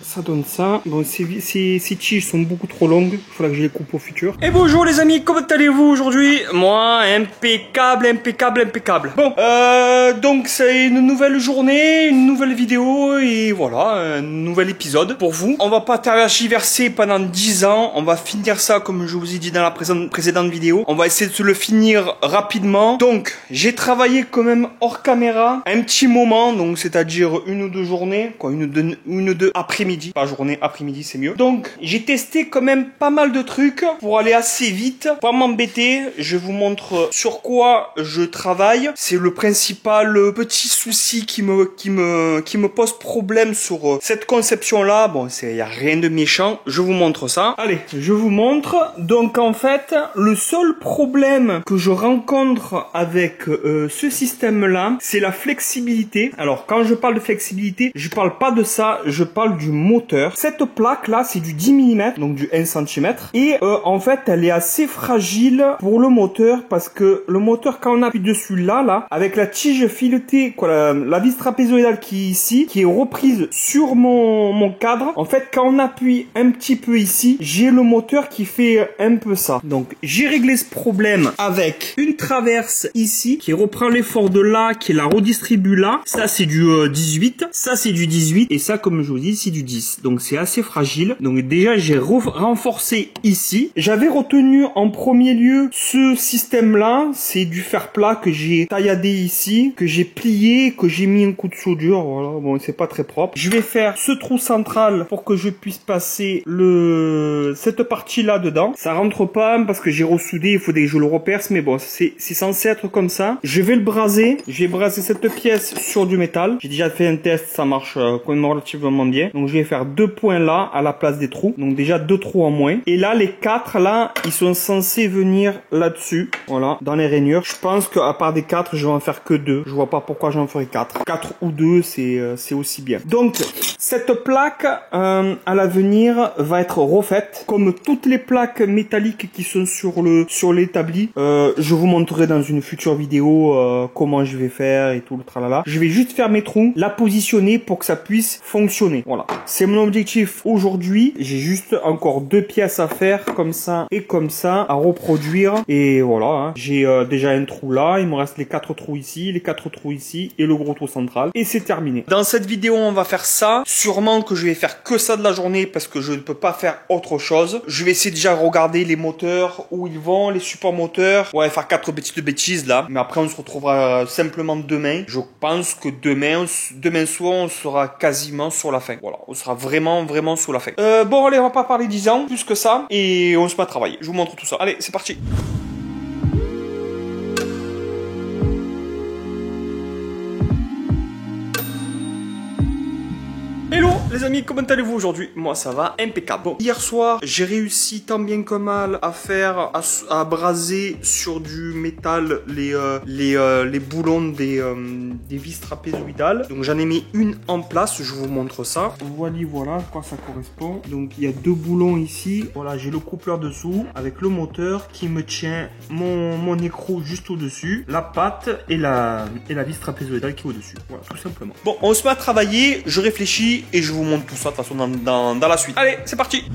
ça donne ça. Bon, ces tiges sont beaucoup trop longues. Il faudra que je les coupe au futur. Et bonjour les amis, comment allez-vous aujourd'hui? Moi, impeccable, impeccable, impeccable. Bon, donc c'est une nouvelle journée, une nouvelle vidéo et voilà, un nouvel épisode pour vous. On va pas tergiverser pendant 10 ans. On va finir ça comme je vous ai dit dans la précédente vidéo. On va essayer de se le finir rapidement. Donc, j'ai travaillé quand même hors caméra un petit moment, donc c'est-à-dire une ou deux journées, quoi, une ou deux après-midi, pas journée, après-midi c'est mieux. Donc j'ai testé quand même pas mal de trucs pour aller assez vite, pas m'embêter. Je vous montre sur quoi je travaille. C'est le principal petit souci qui me pose problème sur cette conception là. Bon, y a rien de méchant. Je vous montre ça. Allez, je vous montre. Donc en fait, le seul problème que je rencontre avec ce système là, c'est la flexibilité. Alors quand je parle de flexibilité, je parle pas de ça, je parle du moteur. Cette plaque là, c'est du 10 mm, donc du 1 cm. Et en fait, elle est assez fragile pour le moteur parce que le moteur, quand on appuie dessus là, avec la tige filetée, quoi, la vis trapézoïdale qui est ici, qui est reprise sur mon cadre, en fait, quand on appuie un petit peu ici, j'ai le moteur qui fait un peu ça. Donc, j'ai réglé ce problème avec une traverse ici, qui reprend l'effort de là, qui la redistribue là. Ça, c'est du 18. Ça, c'est du 18. Et ça, comme je vous dis, c'est du 10. Donc, c'est assez fragile. Donc, déjà, j'ai renforcé ici. J'avais retenu en premier lieu ce système-là. C'est du fer plat que j'ai tailladé ici, que j'ai plié, que j'ai mis un coup de soudure. Voilà. Bon, c'est pas très propre. Je vais faire ce trou central pour que je puisse passer cette partie-là dedans. Ça rentre pas parce que j'ai ressoudé. Il faudrait que je le reperce. Mais bon, c'est censé être comme ça. Je vais le braser. Je vais braser cette pièce sur du métal. J'ai déjà fait un test. Ça marche quand même relativement bien. Donc, je vais faire 2 points là à la place des trous. Donc, déjà 2 trous en moins. Et là, les 4 là, ils sont censés venir là-dessus. Voilà, dans les rainures. Je pense qu'à part des 4, je vais en faire que 2. Je vois pas pourquoi j'en ferai 4. 4 ou 2, c'est aussi bien. Donc, cette plaque, à l'avenir, va être refaite. Comme toutes les plaques métalliques qui sont sur l'établi. Je vous montrerai dans une future vidéo comment je vais faire et tout le tralala. Je vais juste faire mes trous, la positionner pour que ça puisse fonctionner. Voilà. C'est mon objectif aujourd'hui. J'ai juste encore 2 pièces à faire comme ça et comme ça à reproduire. Et voilà. Hein. J'ai déjà un trou là. Il me reste les 4 trous ici, les 4 trous ici et le gros trou central. Et c'est terminé. Dans cette vidéo, on va faire ça. Sûrement que je vais faire que ça de la journée parce que je ne peux pas faire autre chose. Je vais essayer déjà de regarder les moteurs, où ils vont, les supports moteurs. Ouais, faire 4 petites bêtises là. Mais après, on se retrouvera simplement demain. Je pense que demain soir, on sera quasiment sur la fin. Voilà, on sera vraiment sur la fin. Bon, allez, on va pas parler 10 ans, plus que ça. Et on se met à travailler. Je vous montre tout ça. Allez, c'est parti. Hello les amis, comment allez-vous aujourd'hui? Moi ça va impeccable. Bon, hier soir j'ai réussi tant bien que mal à braser sur du métal les boulons des vis trapézoïdales. Donc j'en ai mis une en place, je vous montre ça. Voilà à quoi ça correspond. Donc il y a 2 boulons ici. Voilà, j'ai le coupleur dessous avec le moteur qui me tient mon écrou juste au-dessus, la patte et la vis trapézoïdale qui est au-dessus. Voilà, tout simplement. Bon, on se met à travailler, je réfléchis et je vous montre tout ça de toute façon dans la suite. Allez, c'est parti!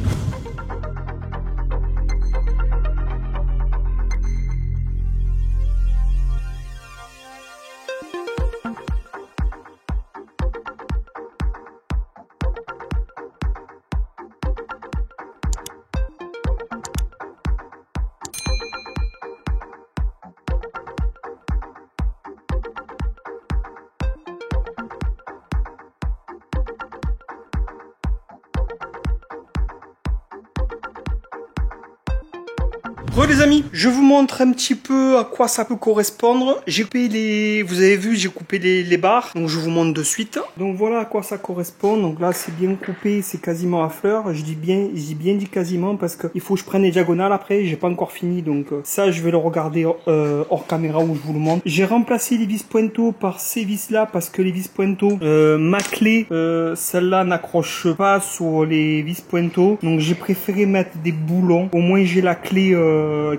Re les amis, je vous montre un petit peu à quoi ça peut correspondre. J'ai coupé vous avez vu, j'ai coupé les barres, donc je vous montre de suite. Donc voilà à quoi ça correspond. Donc là c'est bien coupé, c'est quasiment à fleur. Je dis bien dit quasiment parce que il faut que je prenne les diagonales après. J'ai pas encore fini, donc ça je vais le regarder hors caméra où je vous le montre. J'ai remplacé les vis pointeaux par ces vis là parce que les vis pointeaux, ma clé, celle-là n'accroche pas sur les vis pointeaux. Donc j'ai préféré mettre des boulons. Au moins j'ai la clé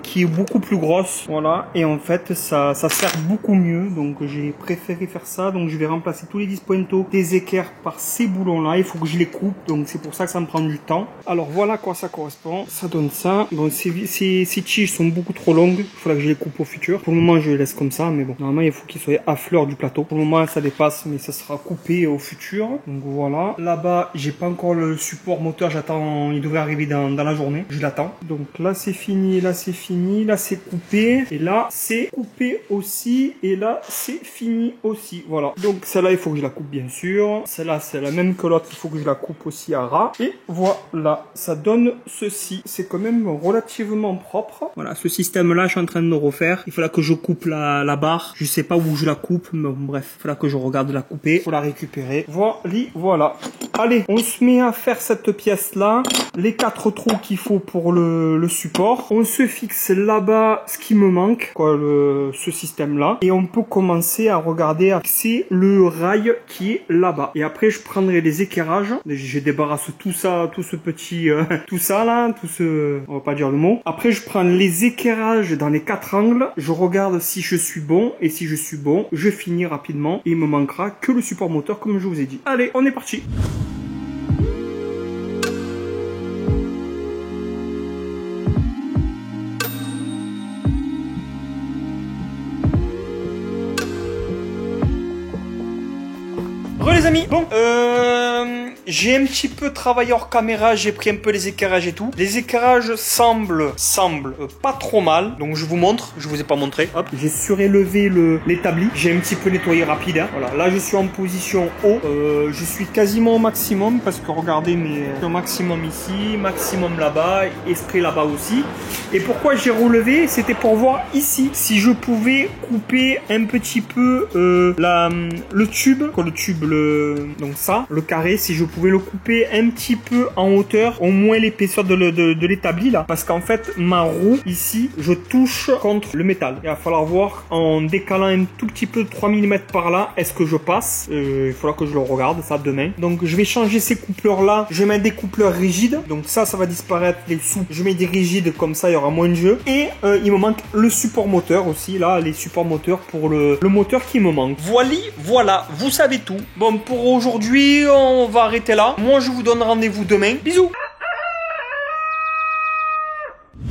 qui est beaucoup plus grosse. Voilà, et en fait ça sert beaucoup mieux, donc j'ai préféré faire ça. Donc je vais remplacer tous les dispointos des équerres par ces boulons là. Il faut que je les coupe, donc c'est pour ça que ça me prend du temps. Alors voilà à quoi ça correspond, ça donne ça. Bon, ces tiges sont beaucoup trop longues, il faudra que je les coupe au futur. Pour le moment je les laisse comme ça, mais bon, normalement il faut qu'ils soient à fleur du plateau. Pour le moment ça dépasse, mais ça sera coupé au futur. Donc voilà, là-bas j'ai pas encore le support moteur, j'attends, il devrait arriver dans la journée, je l'attends. Donc là c'est fini, là c'est fini, là c'est coupé, et là c'est coupé aussi, et là c'est fini aussi. Voilà, donc celle-là il faut que je la coupe bien sûr, celle-là c'est la même que l'autre, il faut que je la coupe aussi à ras, et voilà, ça donne ceci. C'est quand même relativement propre. Voilà, ce système-là je suis en train de le refaire, il faudra que je coupe la barre, je sais pas où je la coupe, mais bon, bref, il faudra que je regarde la couper, faut la récupérer. Voilà. Allez, on se met à faire cette pièce-là, les 4 trous qu'il faut pour le support. On se fixe là-bas ce qui me manque, quoi, ce système-là. Et on peut commencer à regarder à fixer le rail qui est là-bas. Et après, je prendrai les équerrages. Je débarrasse tout ça, tout ce petit... tout ça, là, tout ce... On va pas dire le mot. Après, je prends les équerrages dans les 4 angles. Je regarde si je suis bon. Et si je suis bon, je finis rapidement. Et il me manquera que le support moteur, comme je vous ai dit. Allez, on est parti. Les amis, bon, j'ai un petit peu travaillé hors caméra, j'ai pris un peu les éclairages et tout. Les éclairages semblent pas trop mal, donc je vous montre, je vous ai pas montré. Hop, j'ai surélevé l'établi, j'ai un petit peu nettoyé rapide. Hein. Voilà, là je suis en position haut, je suis quasiment au maximum parce que regardez, au maximum ici, maximum là-bas, esprit là-bas aussi. Et pourquoi j'ai relevé, c'était pour voir ici si je pouvais couper un petit peu le tube, donc ça, le carré, si je pouvais le couper un petit peu en hauteur, au moins l'épaisseur de l'établi là, parce qu'en fait ma roue ici, je touche contre le métal. Il va falloir voir en décalant un tout petit peu de 3 mm par là, est-ce que je passe. Il faudra que je le regarde ça demain. Donc je vais changer ces coupleurs là, je vais mettre des coupleurs rigides, donc ça va disparaître, les souples, je mets des rigides comme ça il y aura moins de jeu. Et il me manque le support moteur aussi, là les supports moteurs pour le moteur qui me manque. Voilà, vous savez tout. Bon, pour aujourd'hui, on va arrêter là. Moi, je vous donne rendez-vous demain. Bisous.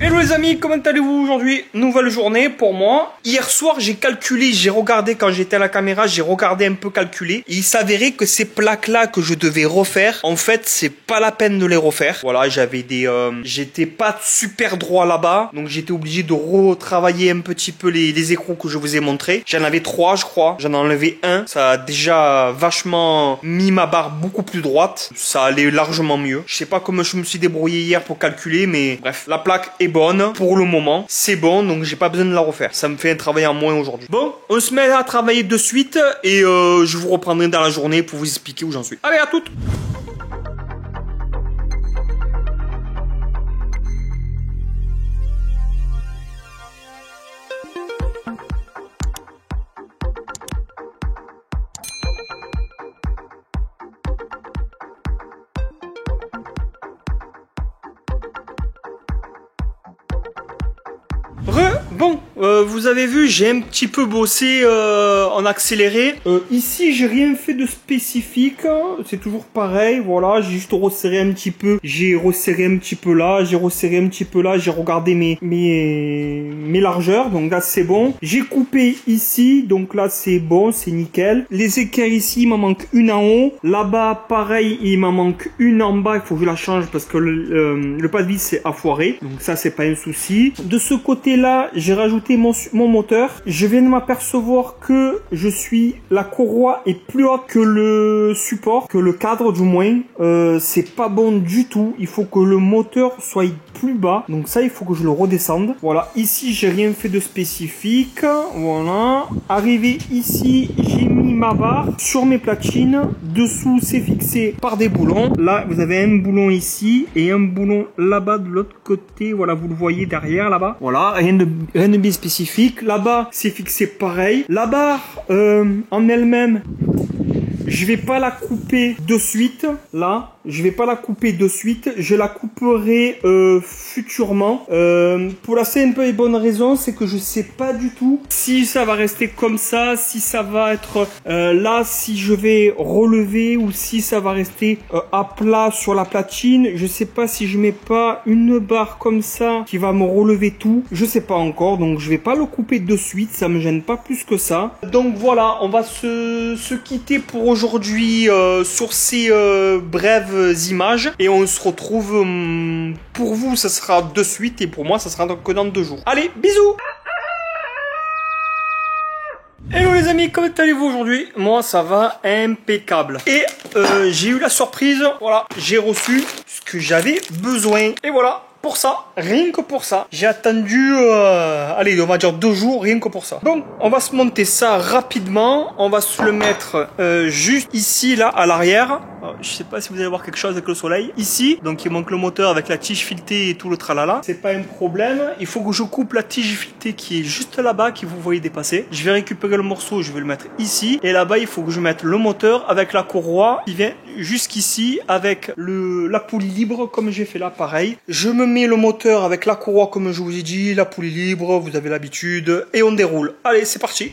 Hello les amis, comment allez-vous aujourd'hui? Nouvelle journée pour moi. Hier soir, j'ai calculé, j'ai regardé quand j'étais à la caméra, j'ai regardé un peu calculé. Et il s'avérait que ces plaques-là que je devais refaire, en fait, c'est pas la peine de les refaire. Voilà, j'étais pas super droit là-bas, donc j'étais obligé de retravailler un petit peu les écrous que je vous ai montrés. J'en avais 3, je crois. J'en ai enlevé un. Ça a déjà vachement mis ma barre beaucoup plus droite. Ça allait largement mieux. Je sais pas comment je me suis débrouillé hier pour calculer, mais bref, la plaque est bonne pour le moment, c'est bon, donc j'ai pas besoin de la refaire. Ça me fait un travail en moins aujourd'hui. Bon, on se met à travailler de suite et je vous reprendrai dans la journée pour vous expliquer où j'en suis. Allez, à toutes. Bon, vous avez vu, j'ai un petit peu bossé en accéléré. Ici, j'ai rien fait de spécifique. C'est toujours pareil, voilà. J'ai juste resserré un petit peu. J'ai resserré un petit peu là. J'ai resserré un petit peu là. J'ai regardé mes largeurs. Donc là, c'est bon. J'ai coupé ici. Donc là, c'est bon. C'est nickel. Les équerres ici, il m'en manque une en haut. Là-bas, pareil, il m'en manque une en bas. Il faut que je la change parce que le pas de vis c'est affoiré. Donc ça, c'est pas un souci. De ce côté-là, j'ai rajouté mon moteur. Je viens de m'apercevoir que la courroie est plus haute que le support, que le cadre du moins. C'est pas bon du tout. Il faut que le moteur soit plus bas. Donc ça, il faut que je le redescende. Voilà, ici, j'ai rien fait de spécifique. Voilà. Arrivé ici, j'ai mis ma barre sur mes platines. Dessous, c'est fixé par des boulons. Là, vous avez un boulon ici et un boulon là-bas de l'autre côté. Voilà, vous le voyez derrière là-bas. Voilà, rien de bien spécifique. Là-bas, c'est fixé pareil. La barre en elle-même, je vais pas la couper de suite. Là, Je vais pas la couper de suite. Je la couperai futurement. Pour la simple et bonne raison, c'est que je sais pas du tout si ça va rester comme ça, si ça va être là, si je vais relever ou si ça va rester à plat sur la platine. Je sais pas si je mets pas une barre comme ça qui va me relever tout. Je sais pas encore, donc je vais pas le couper de suite. Ça me gêne pas plus que ça. Donc voilà, on va se quitter pour aujourd'hui sur ces brèves images et on se retrouve pour vous ça sera de suite et pour moi ça sera que dans 2 jours. Allez, bisous. Hello les amis, comment allez-vous aujourd'hui? Moi ça va impeccable. Et j'ai eu la surprise, voilà, j'ai reçu ce que j'avais besoin. Et voilà, pour ça, rien que pour ça, j'ai attendu, allez, on va dire 2 jours, rien que pour ça. Donc, on va se monter ça rapidement. On va se le mettre juste ici, là, à l'arrière. Je sais pas si vous allez voir quelque chose avec le soleil. Ici, donc il manque le moteur avec la tige filetée et tout le tralala. C'est pas un problème. Il faut que je coupe la tige filetée qui est juste là-bas, qui vous voyez dépasser. Je vais récupérer le morceau, je vais le mettre ici. Et là-bas, il faut que je mette le moteur avec la courroie qui vient jusqu'ici avec la poulie libre comme j'ai fait là, pareil. Je me mets le moteur avec la courroie comme je vous ai dit, la poulie libre, vous avez l'habitude. Et on déroule. Allez, c'est parti.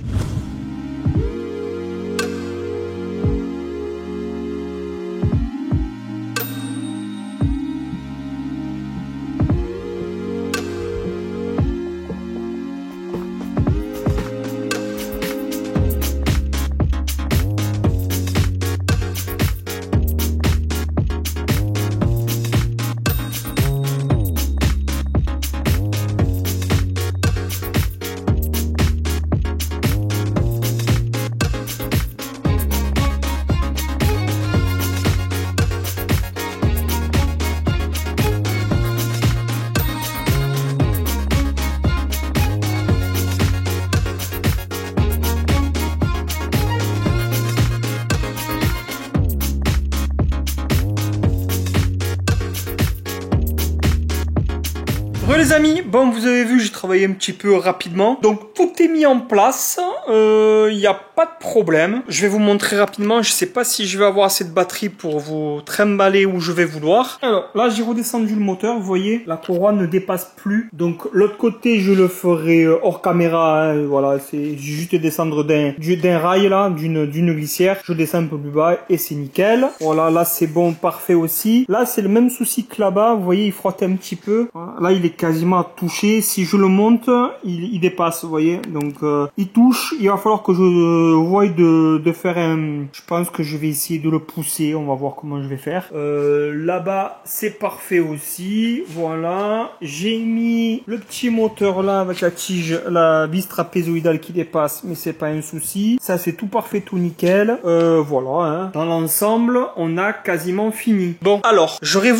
Les amis, bon vous avez vu j'ai travaillé un petit peu rapidement, donc tout est mis en place, il n'y a pas de problème. Je vais vous montrer rapidement, je sais pas si je vais avoir assez de batterie pour vous trimballer où je vais vouloir. Alors là j'ai redescendu le moteur, vous voyez la courroie ne dépasse plus, donc l'autre côté je le ferai hors caméra, hein, voilà, c'est juste descendre d'un rail là, d'une glissière, je descends un peu plus bas et c'est nickel. Voilà, là c'est bon, parfait aussi. Là c'est le même souci que là-bas, vous voyez il frotte un petit peu, voilà, là il est quasiment touché. Si je le monte, il dépasse, vous voyez. Donc il touche. Il va falloir que je voie de faire un... Je pense que je vais essayer de le pousser. On va voir comment je vais faire. Là-bas, c'est parfait aussi. Voilà. J'ai mis le petit moteur là avec la tige, la vis trapézoïdale qui dépasse, mais c'est pas un souci. Ça, c'est tout parfait, tout nickel. Voilà. Hein. Dans l'ensemble, on a quasiment fini. Bon, alors, j'aurais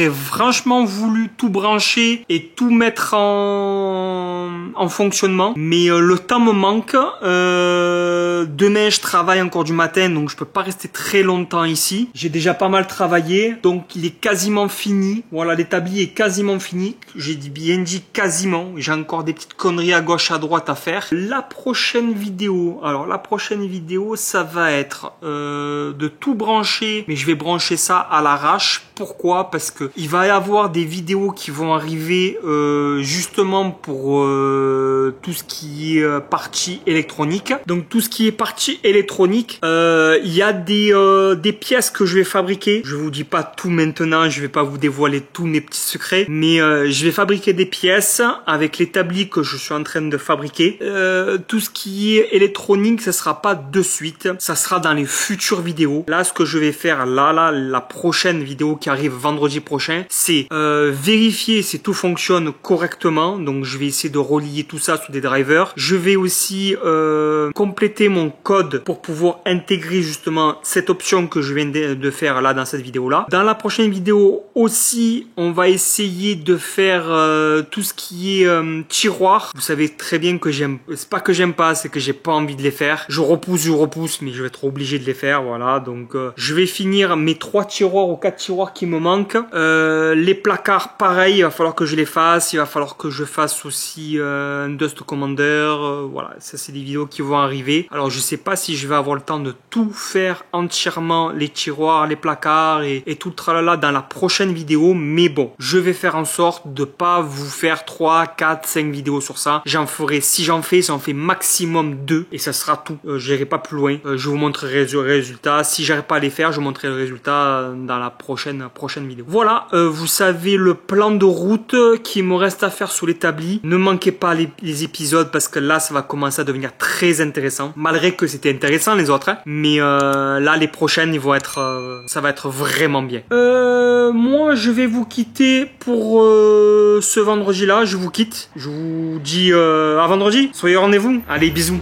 franchement voulu tout brancher et tout mettre en fonctionnement, mais le temps me manque. Demain je travaille encore du matin, donc je peux pas rester très longtemps ici. J'ai déjà pas mal travaillé, donc il est quasiment fini. Voilà, l'établi est quasiment fini. J'ai bien dit quasiment. J'ai encore des petites conneries à gauche à droite à faire. La prochaine vidéo, alors la prochaine vidéo, ça va être de tout brancher, mais je vais brancher ça à l'arrache. Pourquoi? Parce que il va y avoir des vidéos qui vont arriver justement pour tout ce qui est partie électronique. Donc tout ce qui est partie électronique, il y a des pièces que je vais fabriquer. Je vous dis pas tout maintenant, je vais pas vous dévoiler tous mes petits secrets, mais je vais fabriquer des pièces avec l'établi que je suis en train de fabriquer. Tout ce qui est électronique, ça sera pas de suite, ça sera dans les futures vidéos. Là, ce que je vais faire la prochaine vidéo qui arrive vendredi prochain, c'est vérifier si tout fonctionne correctement. Donc je vais essayer de relier tout ça sous des drivers. Je vais aussi compléter mon code pour pouvoir intégrer justement cette option que je viens de faire là dans cette vidéo là. Dans la prochaine vidéo aussi, on va essayer de faire tout ce qui est tiroir. Vous savez très bien que j'aime, c'est pas que j'aime pas, c'est que j'ai pas envie de les faire. Je repousse, mais je vais être obligé de les faire. Voilà, donc je vais finir mes 3 tiroirs ou 4 tiroirs qui me manquent. Les placards, pareil, il va falloir que je les fasse. Il va falloir que je fasse aussi un Dust Commander. Voilà, ça c'est des vidéos qui vont arriver. Alors je sais pas si je vais avoir le temps de tout faire entièrement, les tiroirs, les placards et tout le tralala dans la prochaine vidéo. Mais bon, je vais faire en sorte de pas vous faire 3, 4, 5 vidéos sur ça. J'en ferai, si j'en fais maximum 2 et ça sera tout. J'irai pas plus loin. Je vous montrerai le résultat. Si j'arrive pas à les faire, je vous montrerai le résultat dans la prochaine vidéo. Voilà, vous savez le plan de route qui me reste à faire sur l'établi. Ne manquez pas les épisodes parce que là, ça va commencer à devenir très intéressant. Malgré que c'était intéressant les autres, hein. Mais là, les prochaines, ils vont être, ça va être vraiment bien. Moi, je vais vous quitter pour ce vendredi-là. Je vous quitte. Je vous dis à vendredi. Soyez au rendez-vous. Allez, bisous.